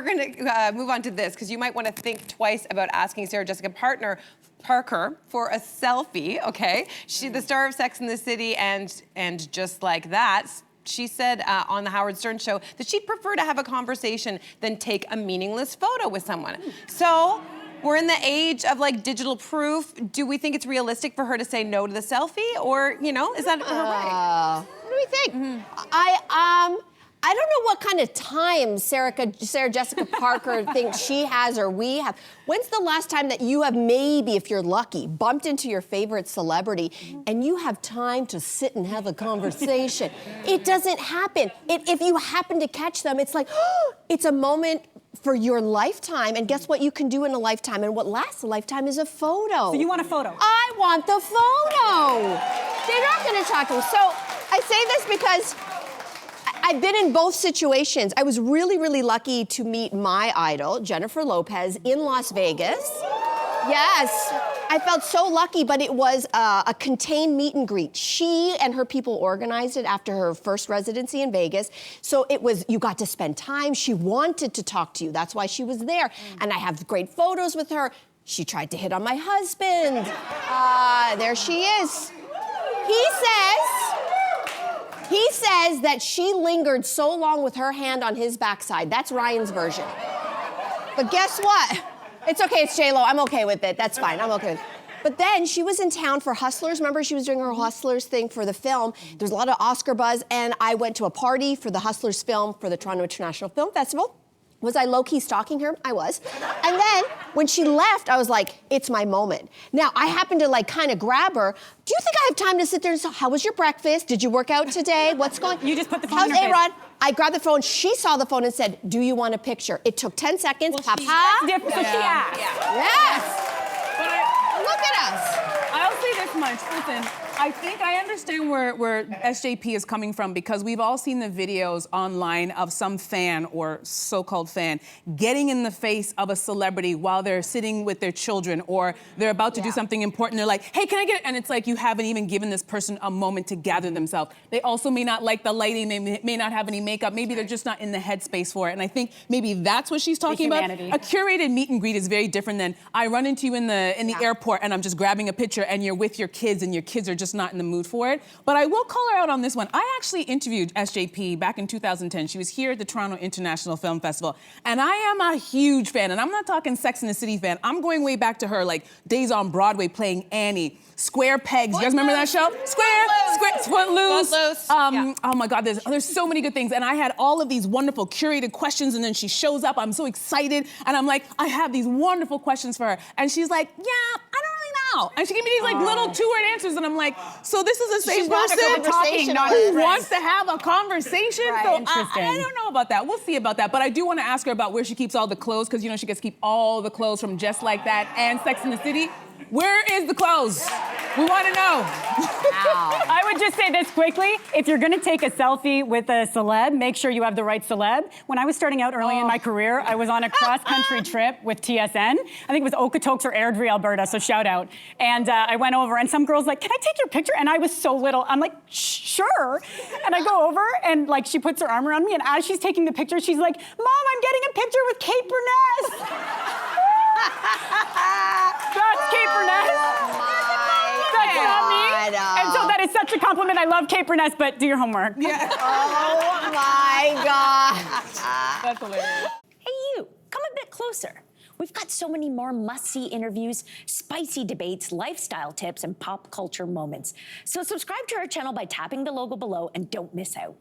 going to move on to this, because you might want to think twice about asking Sarah Jessica Parker for a selfie, okay? She's the star of Sex and the City, and just like that, she said on the Howard Stern show that she'd prefer to have a conversation than take a meaningless photo with someone. So, we're in the age of like digital proof. Do we think it's realistic for her to say no to the selfie, or is that her right? What do we think? I don't know what kind of time Sarah Jessica Parker thinks she has or we have. When's the last time that you have maybe, if you're lucky, bumped into your favorite celebrity and you have time to sit and have a conversation? It doesn't happen. If you happen to catch them, it's like, it's a moment for your lifetime, and guess what you can do in a lifetime? And what lasts a lifetime is a photo. So you want a photo? I want the photo. They're not going to talk to me. So I say this because I've been in both situations. I was really, really lucky to meet my idol, Jennifer Lopez, in Las Vegas. Yes, I felt so lucky, but it was a contained meet and greet. She and her people organized it after her first residency in Vegas. So it was, you got to spend time. She wanted to talk to you. That's why she was there. And I have great photos with her. She tried to hit on my husband. There she is. He says that she lingered so long with her hand on his backside. That's Ryan's version. But guess what? It's okay, it's J-Lo. I'm okay with it. That's fine, I'm okay with it. But then she was in town for Hustlers. Remember, she was doing her Hustlers thing for the film. There's a lot of Oscar buzz, and I went to a party for the Hustlers film for the Toronto International Film Festival. Was I low-key stalking her? I was. And then, when she left, I was like, it's my moment. Now, I happened to kind of grab her. Do you think I have time to sit there and say, how was your breakfast? Did you work out today? What's going on? You just put the phone How's in her face. A-Rod? I grabbed the phone, she saw the phone and said, do you want a picture? It took 10 seconds, Well, papa. that's different, so she asked. Yes. But Look at us. I'll say this much. Listen, I think I understand where SJP is coming from, because we've all seen the videos online of some fan or so-called fan getting in the face of a celebrity while they're sitting with their children, or they're about to do something important. They're like, hey, can I get it? And it's like you haven't even given this person a moment to gather themselves. They also may not like the lighting. They may not have any makeup. Maybe they're just not in the headspace for it. And I think maybe that's what she's talking about. A curated meet and greet is very different than I run into you in the airport and I'm just grabbing a picture and you're with your kids and your kids are just not in the mood for it. But I will call her out on this one. I actually interviewed SJP back in 2010. She was here at the Toronto International Film Festival. And I am a huge fan. And I'm not talking Sex and the City fan. I'm going way back to her, like, days on Broadway playing Annie. Square Pegs. You guys remember that show? Footloose. Oh my God, there's so many good things. And I had all of these wonderful curated questions, and then she shows up. I'm so excited. And I'm like, I have these wonderful questions for her. And she's like, yeah, I don't really know. And she gave me these like little two-word answers. And I'm like, so this is a safe person who wants to have a conversation? Right. So I don't know about that. We'll see about that. But I do want to ask her about where she keeps all the clothes, because you know she gets to keep all the clothes from Just Like That and Sex and the City. Where is the clothes? We want to know. I would just say this quickly. If you're gonna take a selfie with a celeb, make sure you have the right celeb. When I was starting out early in my career, I was on a cross-country trip with TSN. I think it was Okotoks or Airdrie, Alberta, so shout out. And I went over and some girl's like, can I take your picture? And I was so little. I'm like, sure. And I go over and like she puts her arm around me, and as she's taking the picture, she's like, Mom, I'm getting a picture with Kate Burness. That's Kate Burness. That's not me. And so that is such a compliment. I love Kate Burness, but do your homework. Yeah. Oh my God. That's hilarious. Hey you, come a bit closer. We've got so many more must-see interviews, spicy debates, lifestyle tips, and pop culture moments. So subscribe to our channel by tapping the logo below and don't miss out.